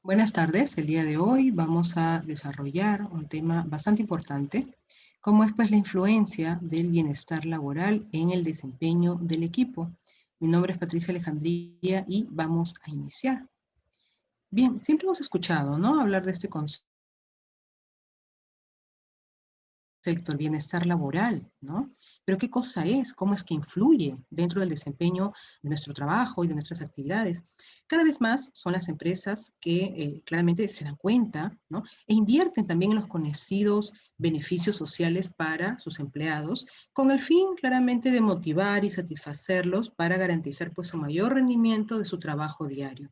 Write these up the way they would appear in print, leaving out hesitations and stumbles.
Buenas tardes. El día de hoy vamos a desarrollar un tema bastante importante, como es pues la influencia del bienestar laboral en el desempeño del equipo. Mi nombre es Patricia Alejandría y vamos a iniciar. Bien, siempre hemos escuchado, ¿no?, hablar de este concepto, el bienestar laboral, ¿no? Pero ¿qué cosa es? ¿Cómo es que influye dentro del desempeño de nuestro trabajo y de nuestras actividades? Cada vez más son las empresas que claramente se dan cuenta, ¿no?, e invierten también en los conocidos beneficios sociales para sus empleados, con el fin claramente de motivar y satisfacerlos para garantizar pues un mayor rendimiento de su trabajo diario.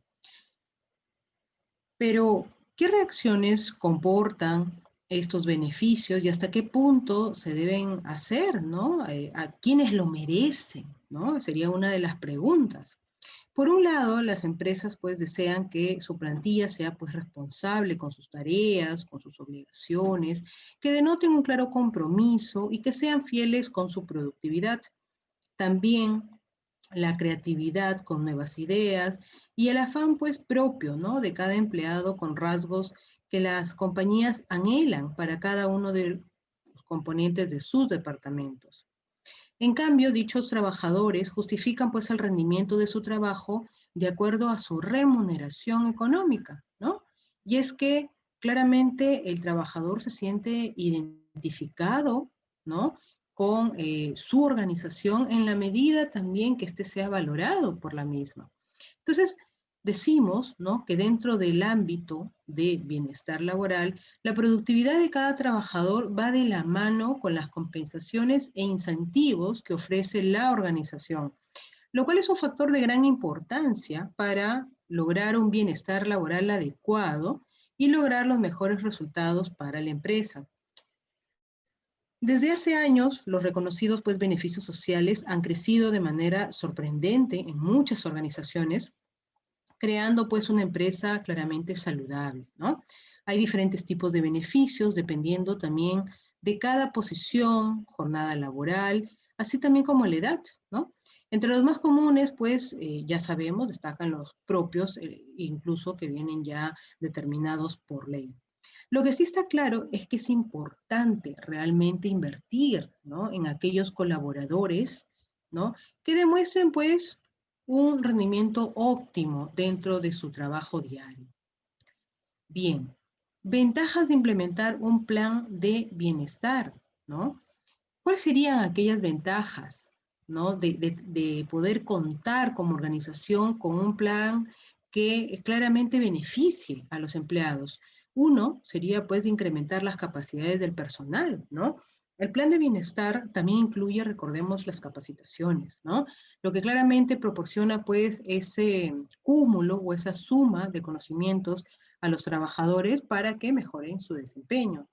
Pero, ¿qué reacciones comportan estos beneficios y hasta qué punto se deben hacer, ¿no? ¿A quiénes lo merecen, ¿no? Sería una de las preguntas. Por un lado, las empresas pues desean que su plantilla sea pues responsable con sus tareas, con sus obligaciones, que denoten un claro compromiso y que sean fieles con su productividad. También la creatividad con nuevas ideas y el afán pues propio, ¿no?, de cada empleado con rasgos que las compañías anhelan para cada uno de los componentes de sus departamentos. En cambio, dichos trabajadores justifican pues el rendimiento de su trabajo de acuerdo a su remuneración económica, ¿no? Y es que claramente el trabajador se siente identificado, ¿no?, con su organización en la medida también que éste sea valorado por la misma. Entonces, decimos, ¿no?, que dentro del ámbito de bienestar laboral, la productividad de cada trabajador va de la mano con las compensaciones e incentivos que ofrece la organización, lo cual es un factor de gran importancia para lograr un bienestar laboral adecuado y lograr los mejores resultados para la empresa. Desde hace años, los reconocidos pues, beneficios sociales han crecido de manera sorprendente en muchas organizaciones, creando pues una empresa claramente saludable, ¿no? Hay diferentes tipos de beneficios dependiendo también de cada posición, jornada laboral, así también como la edad, ¿no? Entre los más comunes, pues, ya sabemos, destacan los propios, incluso que vienen ya determinados por ley. Lo que sí está claro es que es importante realmente invertir, ¿no?, en aquellos colaboradores, ¿no?, que demuestren, pues, un rendimiento óptimo dentro de su trabajo diario. Bien, ventajas de implementar un plan de bienestar, ¿no? ¿Cuáles serían aquellas ventajas, ¿no?, de poder contar como organización con un plan que claramente beneficie a los empleados? Uno sería, pues, de incrementar las capacidades del personal, ¿no? El plan de bienestar también incluye, recordemos, las capacitaciones, ¿no? Lo que claramente proporciona, pues, ese cúmulo o esa suma de conocimientos a los trabajadores para que mejoren su desempeño.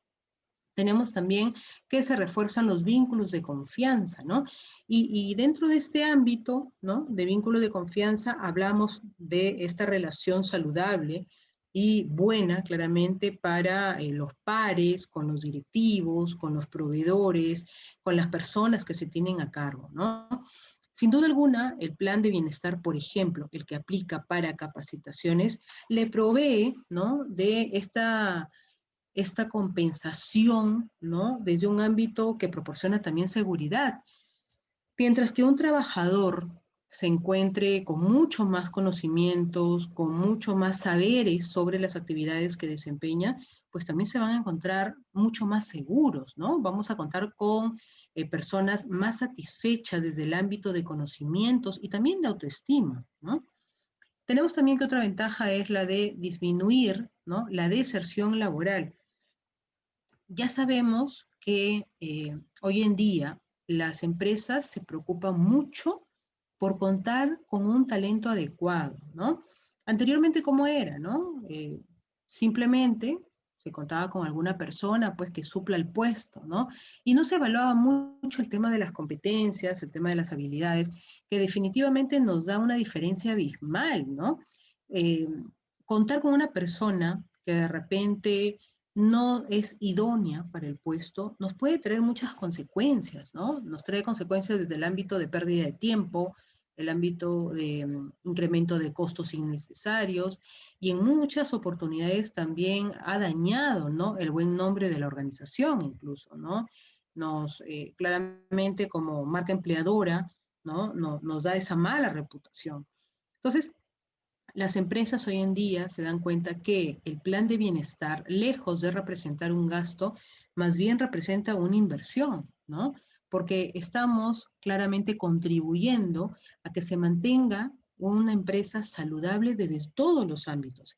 Tenemos también que se refuerzan los vínculos de confianza, ¿no? Y dentro de este ámbito, ¿no?, de vínculo de confianza, hablamos de esta relación saludable y buena, claramente, para los pares, con los directivos, con los proveedores, con las personas que se tienen a cargo, ¿no? Sin duda alguna, el plan de bienestar, por ejemplo, el que aplica para capacitaciones, le provee, ¿no?, de esta compensación, ¿no?, desde un ámbito que proporciona también seguridad. Mientras que un trabajador se encuentre con mucho más conocimientos, con mucho más saberes sobre las actividades que desempeña, pues también se van a encontrar mucho más seguros, ¿no? Vamos a contar con personas más satisfechas desde el ámbito de conocimientos y también de autoestima, ¿no? Tenemos también que otra ventaja es la de disminuir, ¿no?, la deserción laboral. Ya sabemos que hoy en día las empresas se preocupan mucho por contar con un talento adecuado, ¿no? Anteriormente, ¿cómo era, no? Simplemente se contaba con alguna persona, pues, que supla el puesto, ¿no? Y no se evaluaba mucho el tema de las competencias, el tema de las habilidades, que definitivamente nos da una diferencia abismal, ¿no? Eh, Contar con una persona que de repente no es idónea para el puesto, nos puede traer muchas consecuencias, ¿no? Nos trae consecuencias desde el ámbito de pérdida de tiempo, el ámbito de incremento de costos innecesarios, y en muchas oportunidades también ha dañado, ¿no?, el buen nombre de la organización incluso, ¿no? Claramente como marca empleadora, ¿no? Nos da esa mala reputación. Entonces, las empresas hoy en día se dan cuenta que el plan de bienestar, lejos de representar un gasto, más bien representa una inversión, ¿no? Porque estamos claramente contribuyendo a que se mantenga una empresa saludable desde todos los ámbitos.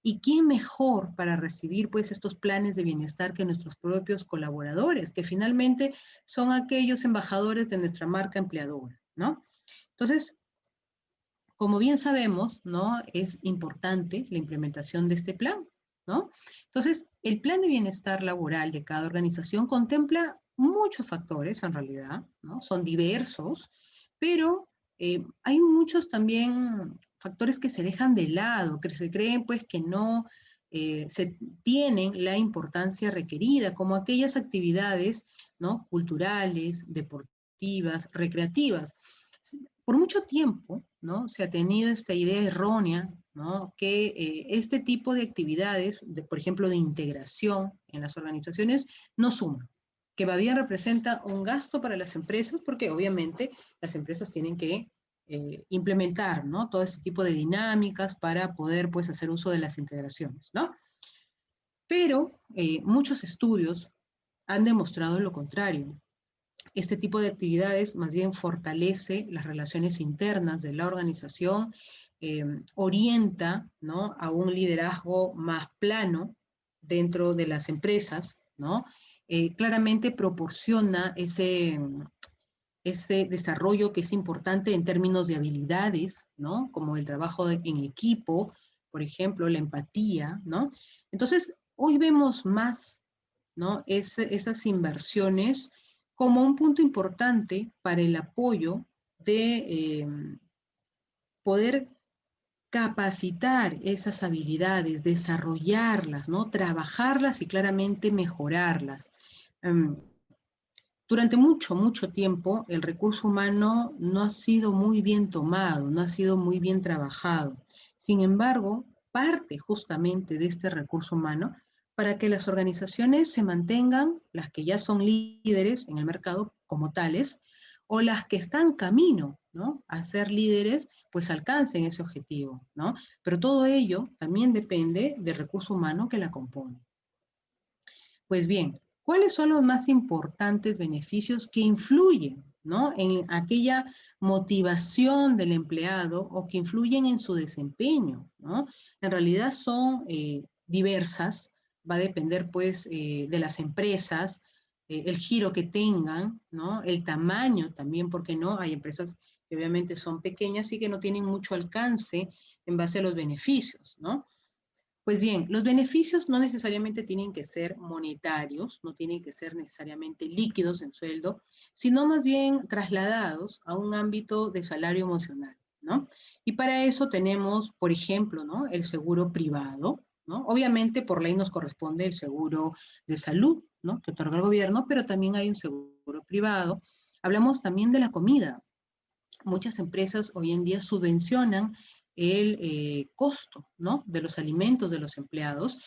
¿Y quién mejor para recibir pues estos planes de bienestar que nuestros propios colaboradores, que finalmente son aquellos embajadores de nuestra marca empleadora, ¿no? Entonces, como bien sabemos, ¿no?, es importante la implementación de este plan, ¿no? Entonces, el plan de bienestar laboral de cada organización contempla muchos factores, en realidad, ¿no? Son diversos, pero hay muchos también factores que se dejan de lado, que se creen, pues, que no se tienen la importancia requerida, como aquellas actividades, ¿no?, culturales, deportivas, recreativas. Por mucho tiempo, ¿no?, se ha tenido esta idea errónea, ¿no?, que este tipo de actividades, por ejemplo, de integración en las organizaciones, no suman, que va bien representa un gasto para las empresas, porque obviamente las empresas tienen que implementar, ¿no?, todo este tipo de dinámicas para poder, pues, hacer uso de las integraciones, ¿no? Pero muchos estudios han demostrado lo contrario. Este tipo de actividades más bien fortalece las relaciones internas de la organización, orienta, ¿no?, a un liderazgo más plano dentro de las empresas, ¿no? Claramente proporciona ese desarrollo que es importante en términos de habilidades, ¿no?, como el trabajo en equipo, por ejemplo, la empatía, ¿no? Entonces, hoy vemos más, ¿no?, esas inversiones como un punto importante para el apoyo de poder capacitar esas habilidades, desarrollarlas, ¿no?, trabajarlas y claramente mejorarlas. Um, Durante mucho, mucho tiempo, el recurso humano no ha sido muy bien tomado, no ha sido muy bien trabajado. Sin embargo, parte justamente de este recurso humano para que las organizaciones se mantengan, las que ya son líderes en el mercado como tales, o las que están camino, ¿no?, a ser líderes, pues alcancen ese objetivo, ¿no? Pero todo ello también depende del recurso humano que la compone. Pues bien, ¿cuáles son los más importantes beneficios que influyen, ¿no?, en aquella motivación del empleado o que influyen en su desempeño, ¿no? En realidad son diversas, va a depender pues de las empresas, el giro que tengan, ¿no?, el tamaño también, porque no, hay empresas que obviamente son pequeñas y que no tienen mucho alcance en base a los beneficios, ¿no? Pues bien, los beneficios no necesariamente tienen que ser monetarios, no tienen que ser necesariamente líquidos en sueldo, sino más bien trasladados a un ámbito de salario emocional, ¿no? Y para eso tenemos, por ejemplo, ¿no?, el seguro privado, ¿no? Obviamente por ley nos corresponde el seguro de salud, ¿no?, que otorga el gobierno, pero también hay un seguro privado. Hablamos también de la comida. Muchas empresas hoy en día subvencionan el costo, ¿no?, de los alimentos de los empleados,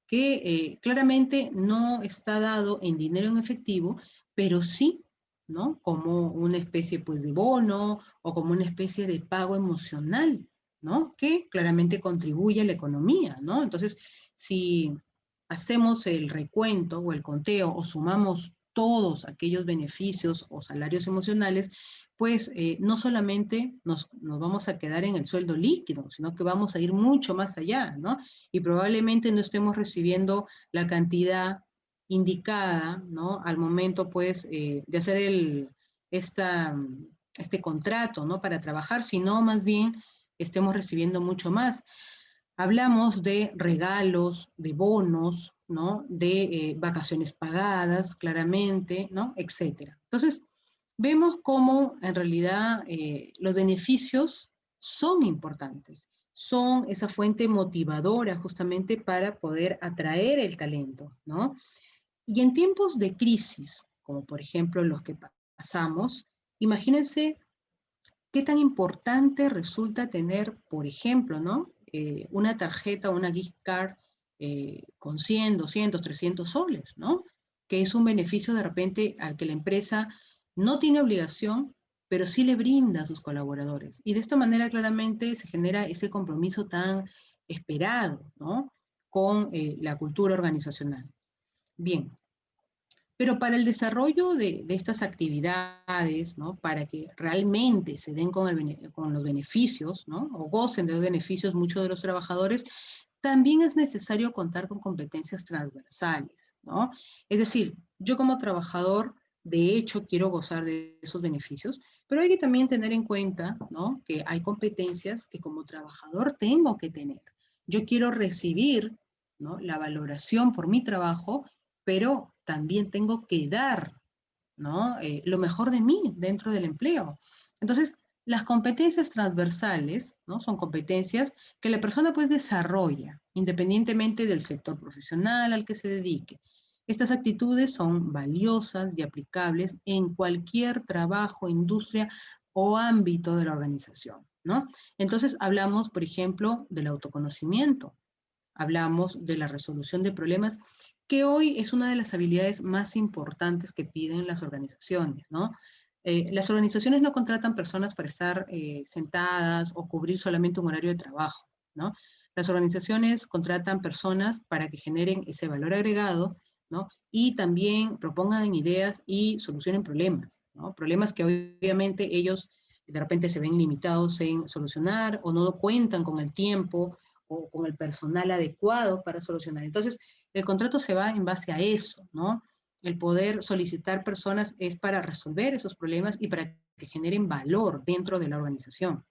que claramente no está dado en dinero en efectivo, pero sí, ¿no?, como una especie pues de bono o como una especie de pago emocional, ¿no?, que claramente contribuye a la economía, ¿no? Entonces, si hacemos el recuento o el conteo o sumamos todos aquellos beneficios o salarios emocionales, pues no solamente nos vamos a quedar en el sueldo líquido, sino que vamos a ir mucho más allá, ¿no? Y probablemente no estemos recibiendo la cantidad indicada, ¿no?, al momento, pues, de hacer este contrato, ¿no?, para trabajar, sino más bien estemos recibiendo mucho más. Hablamos de regalos, de bonos, ¿no?, de vacaciones pagadas, claramente, ¿no?, etcétera. Entonces, vemos cómo en realidad los beneficios son importantes, son esa fuente motivadora justamente para poder atraer el talento, ¿no? Y en tiempos de crisis, como por ejemplo los que pasamos, imagínense ¿Qué tan importante resulta tener, por ejemplo, ¿no? Una tarjeta o una gift card con 100, 200, 300 soles, ¿no? Que es un beneficio de repente al que la empresa no tiene obligación, pero sí le brinda a sus colaboradores. Y de esta manera claramente se genera ese compromiso tan esperado, ¿no? Con la cultura organizacional. Bien, pero para el desarrollo de estas actividades, ¿no? Para que realmente se den con los beneficios, ¿no? O gocen de los beneficios muchos de los trabajadores, también es necesario contar con competencias transversales, ¿no? Es decir, yo como trabajador, de hecho, quiero gozar de esos beneficios, pero hay que también tener en cuenta, ¿no? Que hay competencias que como trabajador tengo que tener. Yo quiero recibir, ¿no? La valoración por mi trabajo, pero también tengo que dar, ¿no? Lo mejor de mí dentro del empleo. Entonces, las competencias transversales, ¿no? Son competencias que la persona pues desarrolla, independientemente del sector profesional al que se dedique. Estas actitudes son valiosas y aplicables en cualquier trabajo, industria o ámbito de la organización, ¿no? Entonces, hablamos, por ejemplo, del autoconocimiento, hablamos de la resolución de problemas, que hoy es una de las habilidades más importantes que piden las organizaciones, ¿no? Las organizaciones no contratan personas para estar sentadas o cubrir solamente un horario de trabajo, ¿no? Las organizaciones contratan personas para que generen ese valor agregado, ¿no? Y también propongan ideas y solucionen problemas, ¿no? Problemas que obviamente ellos de repente se ven limitados en solucionar o no cuentan con el tiempo o con el personal adecuado para solucionar. Entonces, el contrato se va en base a eso, ¿no? El poder solicitar personas es para resolver esos problemas y para que generen valor dentro de la organización.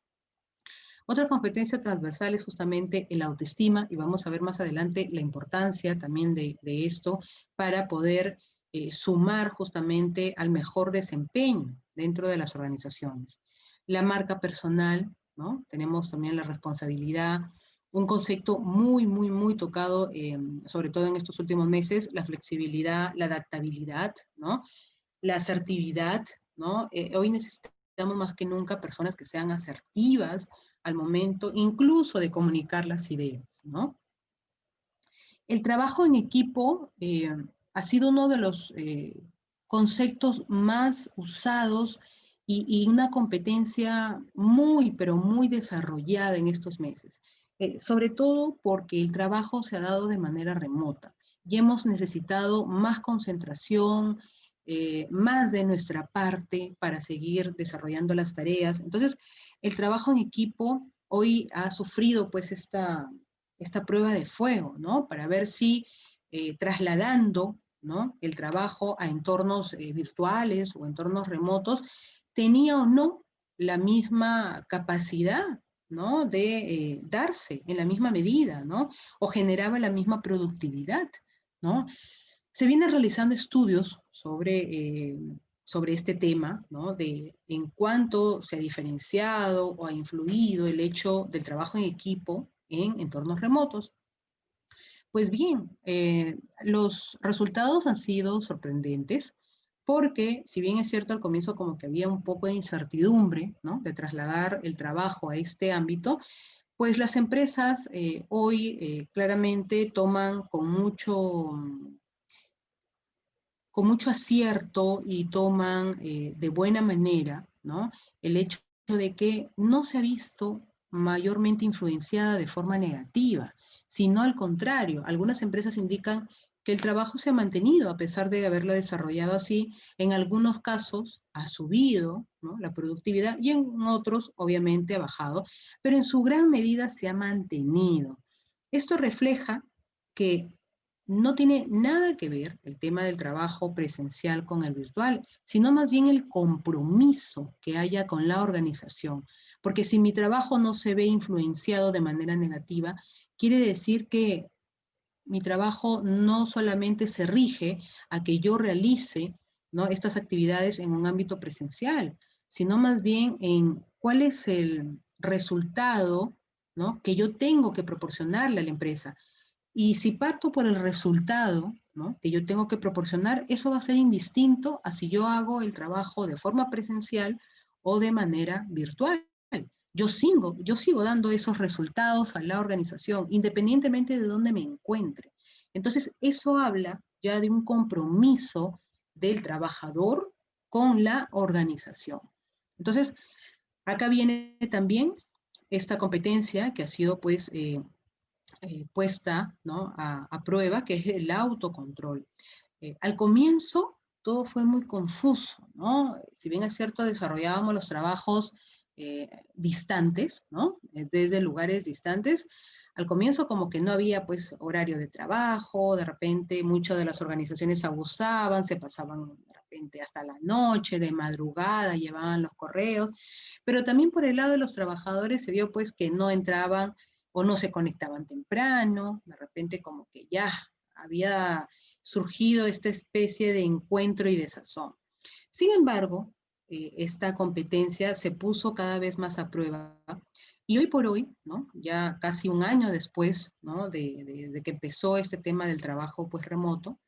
Otra competencia transversal es justamente el autoestima, y vamos a ver más adelante la importancia también de esto para poder sumar justamente al mejor desempeño dentro de las organizaciones. La marca personal, ¿no? Tenemos también la responsabilidad, un concepto muy, muy, muy tocado, sobre todo en estos últimos meses, la flexibilidad, la adaptabilidad, ¿no? La asertividad, ¿no? Hoy necesitamos más que nunca personas que sean asertivas al momento, incluso de comunicar las ideas, ¿no? El trabajo en equipo ha sido uno de los conceptos más usados y una competencia muy, pero muy desarrollada en estos meses. Sobre todo porque el trabajo se ha dado de manera remota y hemos necesitado más concentración, más de nuestra parte para seguir desarrollando las tareas. Entonces, el trabajo en equipo hoy ha sufrido pues esta prueba de fuego, ¿no? Para ver si trasladando, ¿no? El trabajo a entornos virtuales o entornos remotos tenía o no la misma capacidad, ¿no? De darse en la misma medida, ¿no? O generaba la misma productividad, ¿no? Se vienen realizando estudios sobre este tema, ¿no? De en cuánto se ha diferenciado o ha influido el hecho del trabajo en equipo en entornos remotos. Pues bien, los resultados han sido sorprendentes porque, si bien es cierto al comienzo como que había un poco de incertidumbre, ¿no? De trasladar el trabajo a este ámbito, pues las empresas hoy claramente toman con mucho acierto y toman de buena manera, ¿no? El hecho de que no se ha visto mayormente influenciada de forma negativa, sino al contrario, algunas empresas indican que el trabajo se ha mantenido a pesar de haberlo desarrollado así, en algunos casos ha subido, ¿no? La productividad y en otros obviamente ha bajado, pero en su gran medida se ha mantenido. Esto refleja que no tiene nada que ver el tema del trabajo presencial con el virtual, sino más bien el compromiso que haya con la organización. Porque si mi trabajo no se ve influenciado de manera negativa, quiere decir que mi trabajo no solamente se rige a que yo realice, ¿no? Estas actividades en un ámbito presencial, sino más bien en cuál es el resultado, ¿no? Que yo tengo que proporcionarle a la empresa. Y si parto por el resultado, ¿no? Que yo tengo que proporcionar, eso va a ser indistinto a si yo hago el trabajo de forma presencial o de manera virtual. Yo sigo dando esos resultados a la organización, independientemente de dónde me encuentre. Entonces, eso habla ya de un compromiso del trabajador con la organización. Entonces, acá viene también esta competencia que ha sido pues puesta, ¿no?, a prueba, que es el autocontrol. Al comienzo todo fue muy confuso, ¿no? Si bien es cierto, desarrollábamos los trabajos distantes, ¿no? Desde lugares distantes. Al comienzo como que no había pues horario de trabajo, de repente muchas de las organizaciones abusaban, se pasaban de repente hasta la noche, de madrugada, llevaban los correos, pero también por el lado de los trabajadores se vio pues que no entraban o no se conectaban temprano, de repente como que ya había surgido esta especie de encuentro y desazón. Sin embargo, esta competencia se puso cada vez más a prueba y hoy por hoy, ¿no?, ya casi un año después, ¿no?, de que empezó este tema del trabajo pues remoto,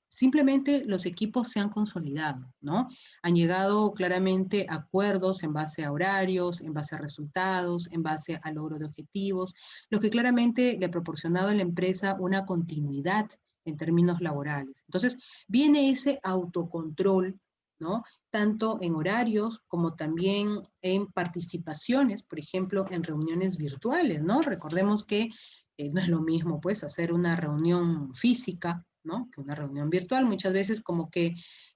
simplemente los equipos se han consolidado, ¿no? Han llegado claramente a acuerdos en base a horarios, en base a resultados, en base al logro de objetivos, lo que claramente le ha proporcionado a la empresa una continuidad en términos laborales. Entonces, viene ese autocontrol, ¿no?, tanto en horarios como también en participaciones, por ejemplo, en reuniones virtuales, ¿no? Recordemos que no es lo mismo, pues, hacer una reunión física, ¿no?, que una reunión virtual. Muchas veces como que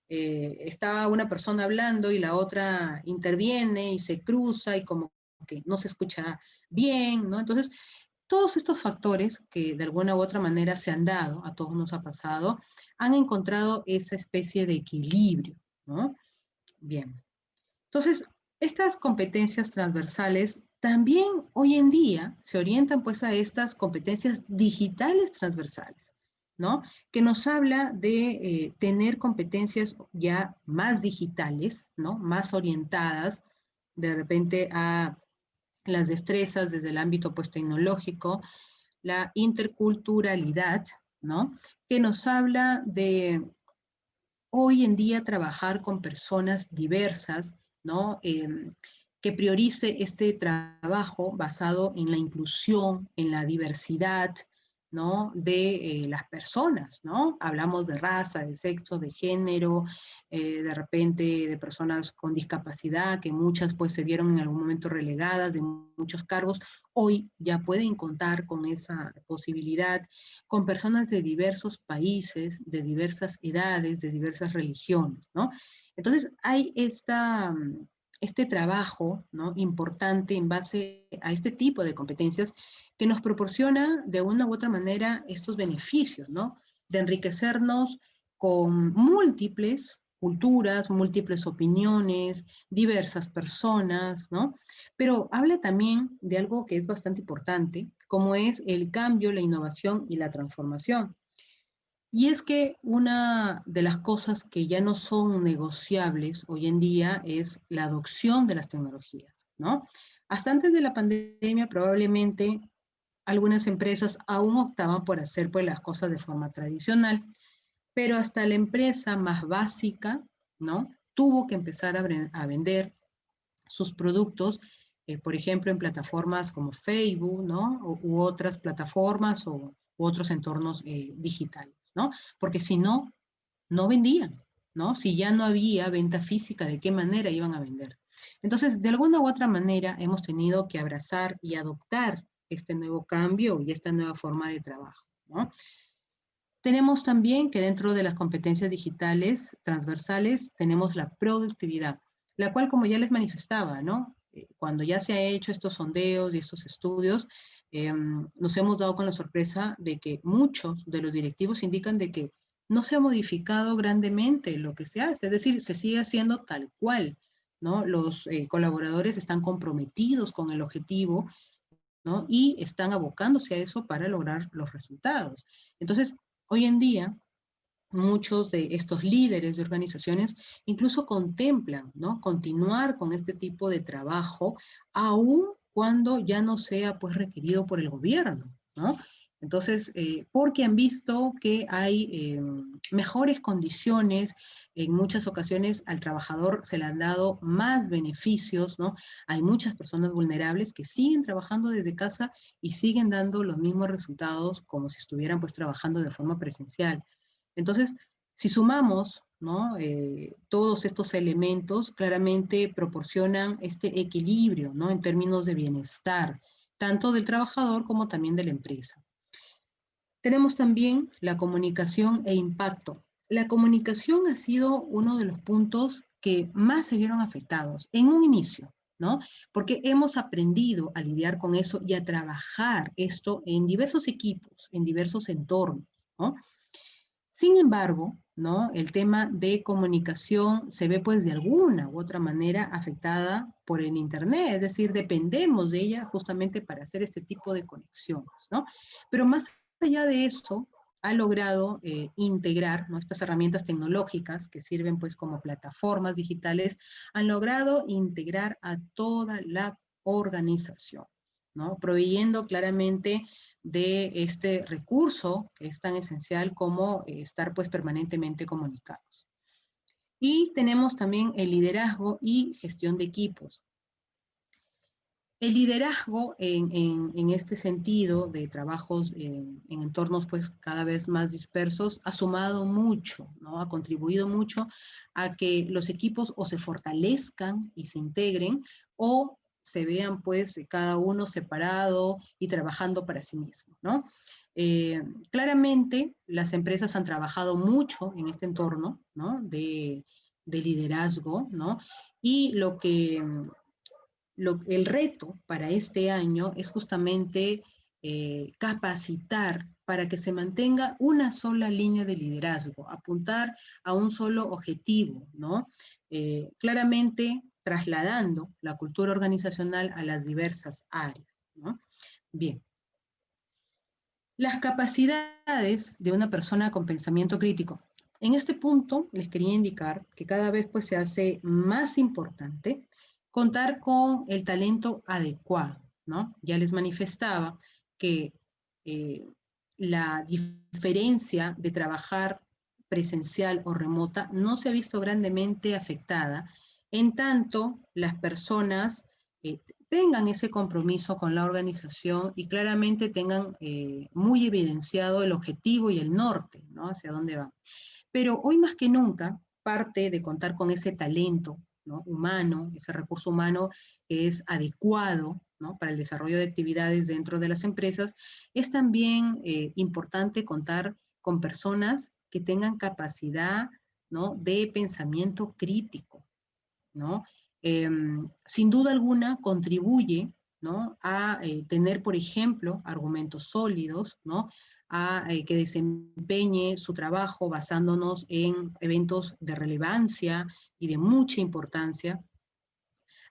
está una persona hablando y la otra interviene y se cruza y como que no se escucha bien, ¿no? Entonces, todos estos factores que de alguna u otra manera se han dado, a todos nos ha pasado, han encontrado esa especie de equilibrio, ¿no? Bien. Entonces, estas competencias transversales también hoy en día se orientan pues a estas competencias digitales transversales, ¿no? Que nos habla de tener competencias ya más digitales, ¿no? Más orientadas de repente a las destrezas desde el ámbito pues tecnológico, la interculturalidad, ¿no? Que nos habla de hoy en día trabajar con personas diversas, ¿no? Que priorice este trabajo basado en la inclusión, en la diversidad, ¿no?, de las personas, ¿no? Hablamos de raza, de sexo, de género, de repente de personas con discapacidad, que muchas pues se vieron en algún momento relegadas de muchos cargos, hoy ya pueden contar con esa posibilidad, con personas de diversos países, de diversas edades, de diversas religiones, ¿no? Entonces hay este trabajo, ¿no?, importante en base a este tipo de competencias que nos proporciona de una u otra manera estos beneficios, ¿no?, de enriquecernos con múltiples culturas, múltiples opiniones, diversas personas, ¿no? Pero habla también de algo que es bastante importante, como es el cambio, la innovación y la transformación. Y es que una de las cosas que ya no son negociables hoy en día es la adopción de las tecnologías, ¿no? Hasta antes de la pandemia probablemente algunas empresas aún optaban por hacer pues las cosas de forma tradicional, pero hasta la empresa más básica, ¿no?, tuvo que empezar a vender sus productos, por ejemplo, en plataformas como Facebook, ¿no?, u otras plataformas u otros entornos digitales, ¿no? Porque si no, no vendían, ¿no? Si ya no había venta física, ¿de qué manera iban a vender? Entonces, de alguna u otra manera, hemos tenido que abrazar y adoptar este nuevo cambio y esta nueva forma de trabajo, ¿no? Tenemos también que dentro de las competencias digitales transversales tenemos la productividad, la cual, como ya les manifestaba, ¿no?, cuando ya se ha hecho estos sondeos y estos estudios, nos hemos dado con la sorpresa de que muchos de los directivos indican de que no se ha modificado grandemente lo que se hace, es decir, se sigue haciendo tal cual, ¿no? Los colaboradores están comprometidos con el objetivo, ¿no?, y están abocándose a eso para lograr los resultados. Entonces, hoy en día, muchos de estos líderes de organizaciones incluso contemplan, ¿no?, continuar con este tipo de trabajo, aun cuando ya no sea pues requerido por el gobierno, ¿no? Entonces, porque han visto que hay mejores condiciones En muchas ocasiones al trabajador se le han dado más beneficios, ¿no? Hay muchas personas vulnerables que siguen trabajando desde casa y siguen dando los mismos resultados como si estuvieran pues trabajando de forma presencial. Entonces, si sumamos, ¿no? Todos estos elementos claramente proporcionan este equilibrio, ¿no? En términos de bienestar, tanto del trabajador como también de la empresa. Tenemos también la comunicación e impacto. La comunicación ha sido uno de los puntos que más se vieron afectados en un inicio, ¿no? Porque hemos aprendido a lidiar con eso y a trabajar esto en diversos equipos, en diversos entornos, ¿no? Sin embargo, ¿no? El tema de comunicación se ve pues de alguna u otra manera afectada por el Internet, es decir, dependemos de ella justamente para hacer este tipo de conexiones, ¿no? Pero más allá de eso, ha logrado integrar, ¿no? Estas herramientas tecnológicas que sirven pues como plataformas digitales, han logrado integrar a toda la organización, ¿no? Proveyendo claramente de este recurso que es tan esencial como estar pues permanentemente comunicados. Y tenemos también el liderazgo y gestión de equipos. El liderazgo en este sentido de trabajos en entornos pues cada vez más dispersos ha sumado mucho, ¿no? Ha contribuido mucho a que los equipos o se fortalezcan y se integren o se vean pues cada uno separado y trabajando para sí mismo, ¿no? Claramente las empresas han trabajado mucho en este entorno, ¿no? De liderazgo, ¿no? Y el reto para este año es justamente capacitar para que se mantenga una sola línea de liderazgo, apuntar a un solo objetivo, ¿no? Claramente trasladando la cultura organizacional a las diversas áreas, ¿no? Bien. Las capacidades de una persona con pensamiento crítico. En este punto les quería indicar que cada vez pues, se hace más importante contar con el talento adecuado, ¿no? Ya les manifestaba que la diferencia de trabajar presencial o remota no se ha visto grandemente afectada, en tanto las personas tengan ese compromiso con la organización y claramente tengan muy evidenciado el objetivo y el norte, ¿no? Hacia dónde va. Pero hoy más que nunca, parte de contar con ese talento, ¿no? Humano, ese recurso humano que es adecuado, ¿no? Para el desarrollo de actividades dentro de las empresas, es también importante contar con personas que tengan capacidad, ¿no? De pensamiento crítico, ¿no? Sin duda alguna contribuye, ¿no? A tener, por ejemplo, argumentos sólidos, ¿no? A que desempeñe su trabajo basándonos en eventos de relevancia y de mucha importancia,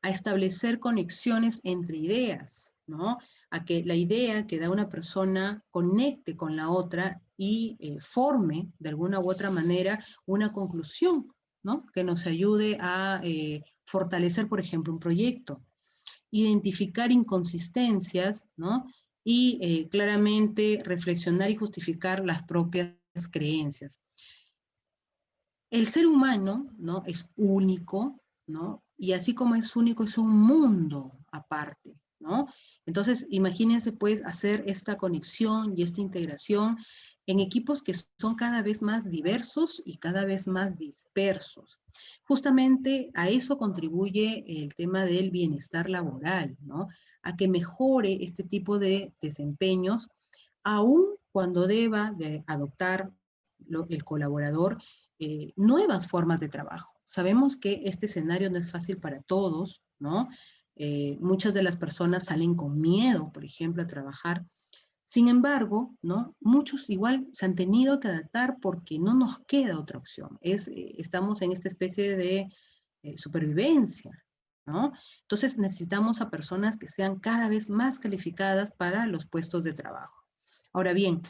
a establecer conexiones entre ideas, ¿no? A que la idea que da una persona conecte con la otra y forme de alguna u otra manera una conclusión, ¿no? Que nos ayude a fortalecer, por ejemplo, un proyecto, identificar inconsistencias, ¿no? Y claramente reflexionar y justificar las propias creencias. El ser humano, ¿no? Es único, ¿no? Y así como es único, es un mundo aparte, ¿no? Entonces, imagínense, pues, hacer esta conexión y esta integración en equipos que son cada vez más diversos y cada vez más dispersos. Justamente a eso contribuye el tema del bienestar laboral, ¿no? A que mejore este tipo de desempeños, aun cuando deba de adoptar el colaborador nuevas formas de trabajo. Sabemos que este escenario no es fácil para todos, ¿no? Muchas de las personas salen con miedo, por ejemplo, a trabajar. Sin embargo, ¿no? Muchos igual se han tenido que adaptar porque no nos queda otra opción. Estamos en esta especie de supervivencia, ¿no? Entonces necesitamos a personas que sean cada vez más calificadas para los puestos de trabajo. Ahora bien,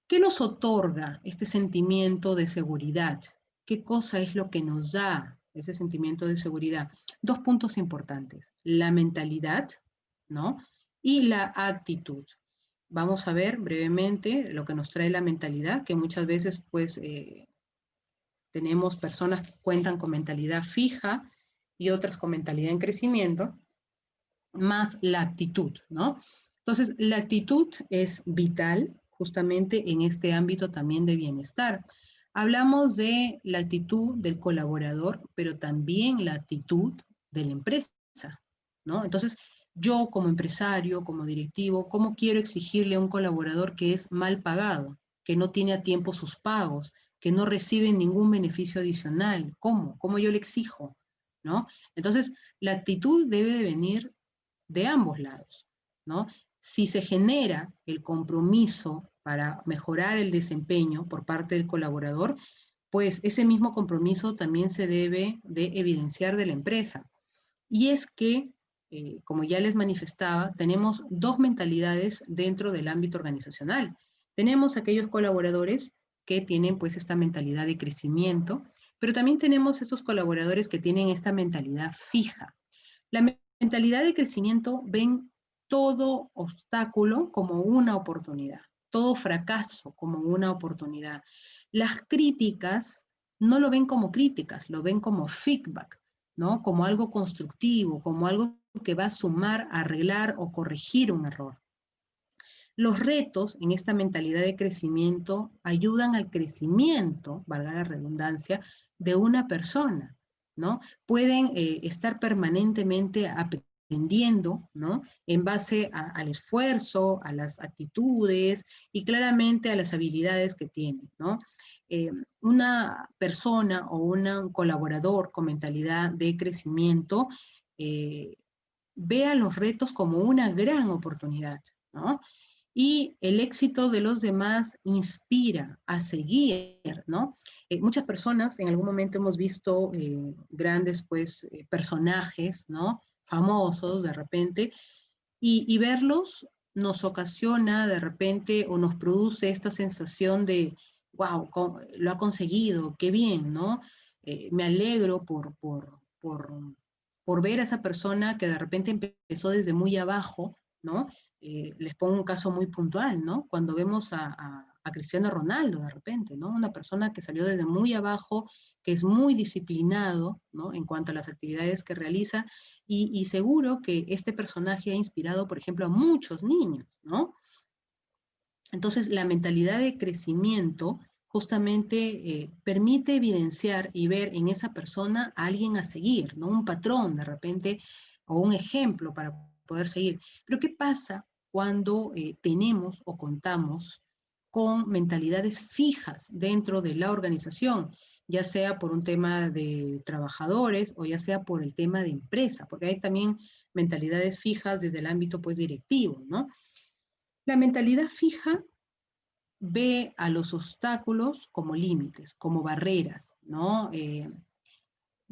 ¿qué nos otorga este sentimiento de seguridad? ¿Qué cosa es lo que nos da ese sentimiento de seguridad? Dos puntos importantes, la mentalidad, ¿no? Y la actitud. Vamos a ver brevemente lo que nos trae la mentalidad, que muchas veces pues tenemos personas que cuentan con mentalidad fija y otras con mentalidad en crecimiento, más la actitud, ¿no? Entonces, la actitud es vital justamente en este ámbito también de bienestar. Hablamos de la actitud del colaborador, pero también la actitud de la empresa, ¿no? Entonces, yo como empresario, como directivo, ¿cómo quiero exigirle a un colaborador que es mal pagado, que no tiene a tiempo sus pagos, que no recibe ningún beneficio adicional? ¿Cómo? ¿Cómo yo le exijo? ¿No? Entonces, la actitud debe de venir de ambos lados, ¿no? Si se genera el compromiso para mejorar el desempeño por parte del colaborador, pues ese mismo compromiso también se debe de evidenciar de la empresa. Y es que, como ya les manifestaba, tenemos dos mentalidades dentro del ámbito organizacional. Tenemos aquellos colaboradores que tienen pues esta mentalidad de crecimiento, pero también tenemos estos colaboradores que tienen esta mentalidad fija. La mentalidad de crecimiento ven todo obstáculo como una oportunidad, todo fracaso como una oportunidad. Las críticas no lo ven como críticas, lo ven como feedback, ¿no? Como algo constructivo, como algo que va a sumar, arreglar o corregir un error. Los retos en esta mentalidad de crecimiento ayudan al crecimiento, valga la redundancia, de una persona, ¿no? Pueden estar permanentemente aprendiendo, ¿no? En base al esfuerzo, a las actitudes y claramente a las habilidades que tienen, ¿no? Una persona o un colaborador con mentalidad de crecimiento ve a los retos como una gran oportunidad, ¿no? Y el éxito de los demás inspira a seguir, ¿no? Muchas personas en algún momento hemos visto grandes, pues, personajes, ¿no? Famosos de repente, y verlos nos ocasiona de repente o nos produce esta sensación de, wow, lo ha conseguido, qué bien, ¿no? Me alegro por ver a esa persona que de repente empezó desde muy abajo, ¿no? Les pongo un caso muy puntual, ¿no? Cuando vemos a Cristiano Ronaldo de repente, ¿no? Una persona que salió desde muy abajo, que es muy disciplinado, ¿no? En cuanto a las actividades que realiza, y seguro que este personaje ha inspirado, por ejemplo, a muchos niños, ¿no? Entonces, la mentalidad de crecimiento justamente permite evidenciar y ver en esa persona a alguien a seguir, ¿no? Un patrón de repente o un ejemplo para poder seguir. Pero ¿qué pasa cuando tenemos o contamos con mentalidades fijas dentro de la organización, ya sea por un tema de trabajadores o ya sea por el tema de empresa? Porque hay también mentalidades fijas desde el ámbito pues directivo, ¿no? La mentalidad fija ve a los obstáculos como límites, como barreras, ¿no?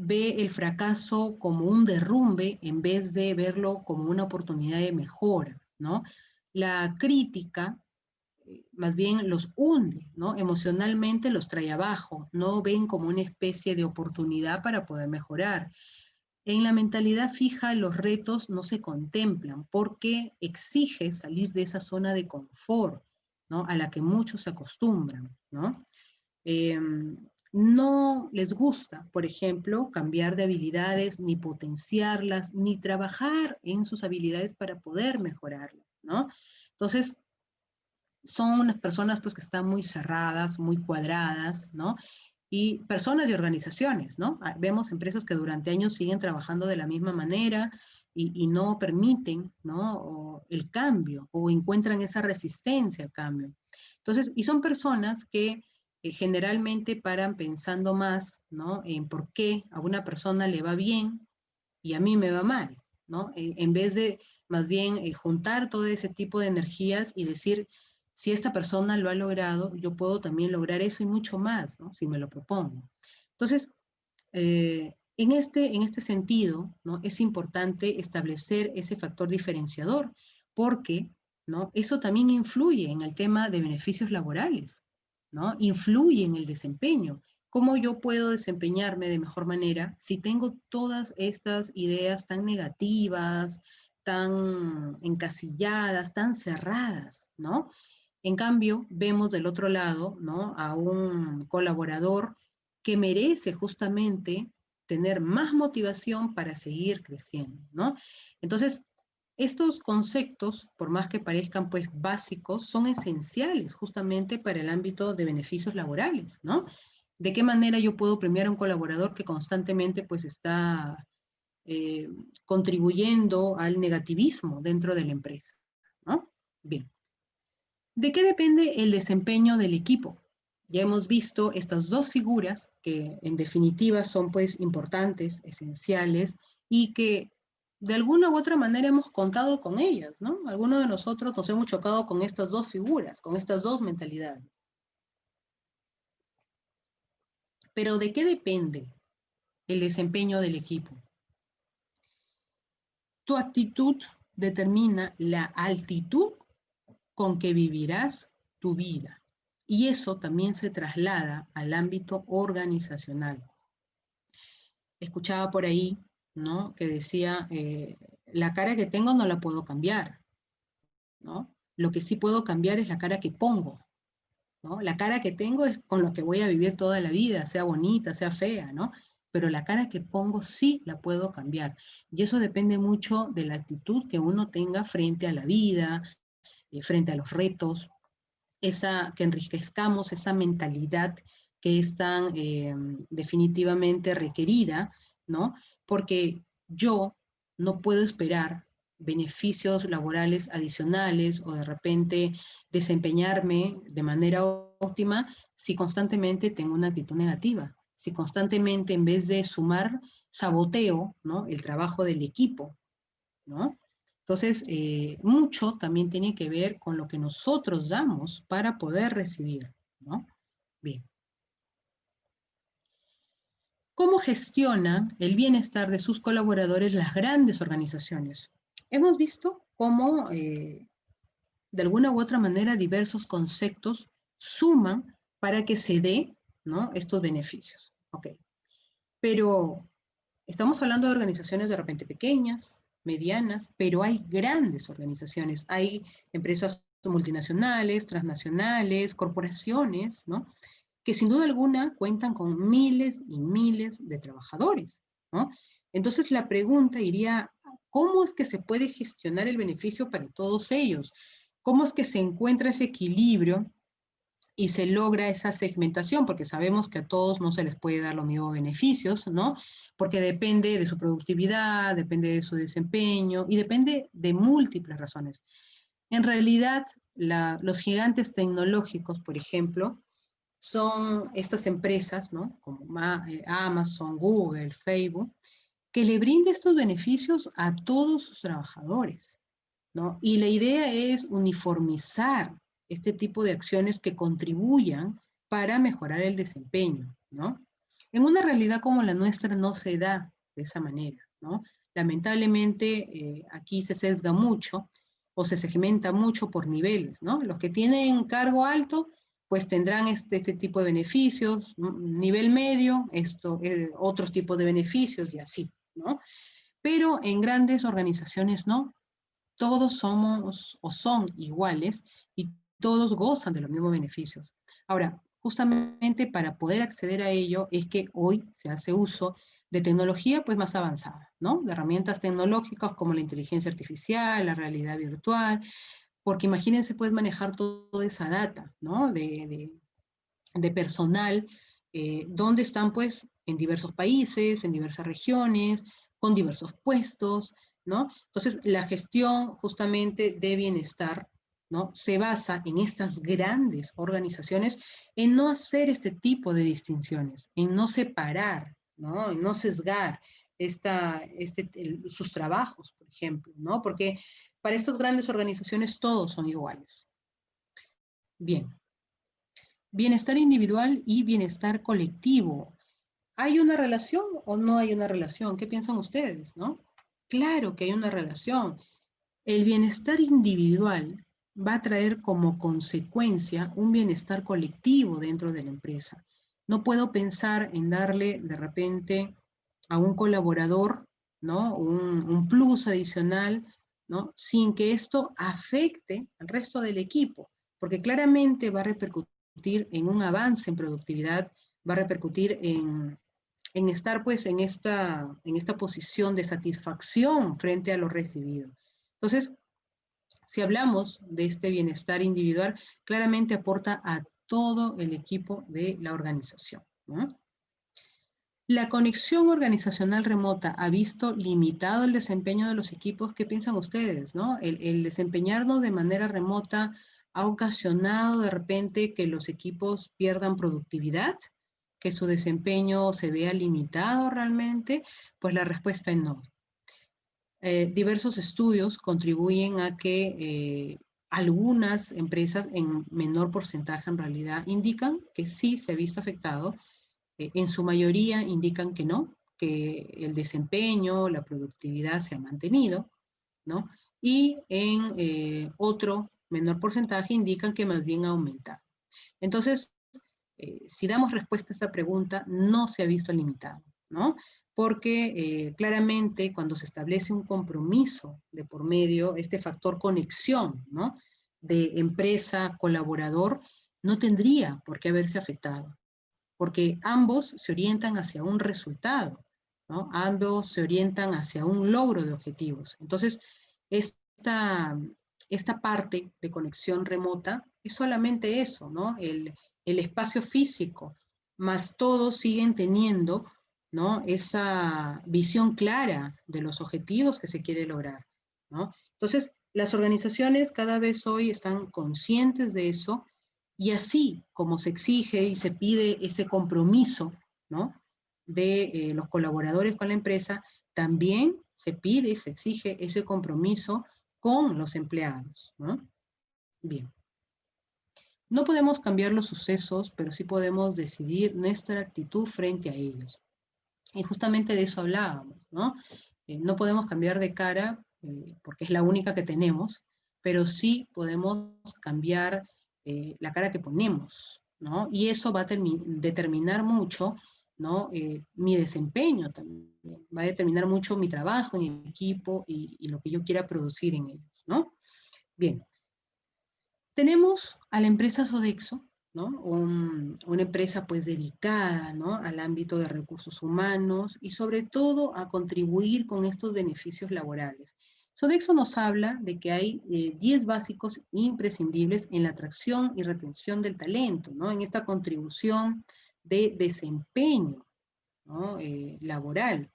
Ve el fracaso como un derrumbe en vez de verlo como una oportunidad de mejora, ¿no? La crítica más bien los hunde, ¿no? Emocionalmente los trae abajo, no ven como una especie de oportunidad para poder mejorar. En la mentalidad fija los retos no se contemplan porque exige salir de esa zona de confort, ¿no? A la que muchos se acostumbran, ¿no? Eh, no les gusta, por ejemplo, cambiar de habilidades, ni potenciarlas, ni trabajar en sus habilidades para poder mejorarlas, ¿no? Entonces, son unas personas pues que están muy cerradas, muy cuadradas, ¿no? Y personas y organizaciones, ¿no? Vemos empresas que durante años siguen trabajando de la misma manera y no permiten, ¿no? O el cambio o encuentran esa resistencia al cambio. Entonces, y son personas que generalmente paran pensando más, ¿no? En por qué a una persona le va bien y a mí me va mal, ¿no? En vez de más bien juntar todo ese tipo de energías y decir, si esta persona lo ha logrado, yo puedo también lograr eso y mucho más, ¿no? Si me lo propongo. Entonces, en este sentido, ¿no? Es importante establecer ese factor diferenciador, porque, ¿no? Eso también influye en el tema de beneficios laborales, ¿no? Influye en el desempeño. ¿Cómo yo puedo desempeñarme de mejor manera si tengo todas estas ideas tan negativas, tan encasilladas, tan cerradas, ¿no? En cambio, vemos del otro lado, ¿no? A un colaborador que merece justamente tener más motivación para seguir creciendo, ¿no? Entonces, estos conceptos, por más que parezcan pues básicos, son esenciales justamente para el ámbito de beneficios laborales, ¿no? ¿De qué manera yo puedo premiar a un colaborador que constantemente pues está eh, contribuyendo al negativismo dentro de la empresa, ¿no? Bien. ¿De qué depende el desempeño del equipo? Ya hemos visto estas dos figuras que en definitiva son pues importantes, esenciales y que de alguna u otra manera hemos contado con ellas, ¿no? Algunos de nosotros nos hemos chocado con estas dos figuras, con estas dos mentalidades. Pero ¿de qué depende el desempeño del equipo? Tu actitud determina la altitud con que vivirás tu vida. Y eso también se traslada al ámbito organizacional. Escuchaba por ahí, ¿no? Que decía, la cara que tengo no la puedo cambiar, ¿no? Lo que sí puedo cambiar es la cara que pongo, ¿no? La cara que tengo es con lo que voy a vivir toda la vida, sea bonita, sea fea, ¿no? Pero la cara que pongo sí la puedo cambiar. Y eso depende mucho de la actitud que uno tenga frente a la vida, frente a los retos, que enriquezcamos esa mentalidad que es tan definitivamente requerida, ¿no? Porque yo no puedo esperar beneficios laborales adicionales o de repente desempeñarme de manera óptima si constantemente tengo una actitud negativa, si constantemente en vez de sumar, saboteo, ¿no? El trabajo del equipo, ¿no? Entonces, mucho también tiene que ver con lo que nosotros damos para poder recibir, ¿no? Bien. ¿Cómo gestionan el bienestar de sus colaboradores las grandes organizaciones? Hemos visto cómo, de alguna u otra manera, diversos conceptos suman para que se dé, ¿no? Estos beneficios. Ok. Pero estamos hablando de organizaciones de repente pequeñas, medianas, pero hay grandes organizaciones, hay empresas multinacionales, transnacionales, corporaciones, ¿no? Que sin duda alguna cuentan con miles y miles de trabajadores, ¿no? Entonces la pregunta iría, ¿cómo es que se puede gestionar el beneficio para todos ellos? ¿Cómo es que se encuentra ese equilibrio y se logra esa segmentación? Porque sabemos que a todos no se les puede dar los mismos beneficios, ¿no? Porque depende de su productividad, depende de su desempeño y depende de múltiples razones. En realidad, los gigantes tecnológicos, por ejemplo, son estas empresas, ¿no? Como Amazon, Google, Facebook, que le brinda estos beneficios a todos sus trabajadores, ¿no? Y la idea es uniformizar este tipo de acciones que contribuyan para mejorar el desempeño, ¿no? En una realidad como la nuestra no se da de esa manera, ¿no? Lamentablemente aquí se sesga mucho o se segmenta mucho por niveles, ¿no? Los que tienen cargo alto pues tendrán este tipo de beneficios, nivel medio, otros tipos de beneficios y así, ¿no? Pero en grandes organizaciones no, todos somos o son iguales y todos gozan de los mismos beneficios. Ahora, justamente para poder acceder a ello es que hoy se hace uso de tecnología pues más avanzada, ¿no? De herramientas tecnológicas como la inteligencia artificial, la realidad virtual, porque imagínense pues manejar toda esa data, ¿no? De personal, donde están pues en diversos países, en diversas regiones, con diversos puestos, ¿no? Entonces, la gestión justamente de bienestar, ¿no? Se basa en estas grandes organizaciones en no hacer este tipo de distinciones, en no separar, ¿no? En no sesgar sus trabajos, por ejemplo, ¿no? Porque para estas grandes organizaciones todos son iguales. Bien, bienestar individual y bienestar colectivo. ¿Hay una relación o no hay una relación? ¿Qué piensan ustedes, no? Claro que hay una relación. El bienestar individual va a traer como consecuencia un bienestar colectivo dentro de la empresa. No puedo pensar en darle de repente a un colaborador, ¿no? Un plus adicional, ¿no? Sin que esto afecte al resto del equipo, porque claramente va a repercutir en un avance en productividad, va a repercutir en estar pues en esta posición de satisfacción frente a lo recibido. Entonces, si hablamos de este bienestar individual, claramente aporta a todo el equipo de la organización, ¿no? La conexión organizacional remota ha visto limitado el desempeño de los equipos. ¿Qué piensan ustedes, no? El desempeñarnos de manera remota ha ocasionado de repente que los equipos pierdan productividad, que su desempeño se vea limitado realmente. Pues la respuesta es no. Diversos estudios contribuyen a que algunas empresas en menor porcentaje en realidad indican que sí se ha visto afectado. En su mayoría indican que no, que el desempeño, la productividad se ha mantenido, ¿no? Y en otro menor porcentaje indican que más bien ha aumentado. Entonces, si damos respuesta a esta pregunta, no se ha visto limitado, ¿no? Porque claramente cuando se establece un compromiso de por medio, este factor conexión, ¿no? De empresa-colaborador, no tendría por qué haberse afectado, porque ambos se orientan hacia un resultado, ¿no? Ambos se orientan hacia un logro de objetivos. Entonces, esta parte de conexión remota es solamente eso, ¿no? El espacio físico, más todos siguen teniendo, ¿no? Esa visión clara de los objetivos que se quiere lograr, ¿no? Entonces, las organizaciones cada vez hoy están conscientes de eso, y así como se exige y se pide ese compromiso, ¿no? De los colaboradores con la empresa, también se pide y se exige ese compromiso con los empleados, ¿no? Bien. No podemos cambiar los sucesos, pero sí podemos decidir nuestra actitud frente a ellos. Y justamente de eso hablábamos, ¿no? No podemos cambiar de cara, porque es la única que tenemos, pero sí podemos cambiar la cara que ponemos, ¿no? Y eso va a determinar mucho, ¿no? Mi desempeño también, va a determinar mucho mi trabajo en equipo y lo que yo quiera producir en ellos, ¿no? Bien. Tenemos a la empresa Sodexo, ¿no? Una empresa pues dedicada, ¿no? Al ámbito de recursos humanos y sobre todo a contribuir con estos beneficios laborales. Sodexo nos habla de que hay 10 básicos imprescindibles en la atracción y retención del talento, ¿no? En esta contribución de desempeño, ¿no? Laboral.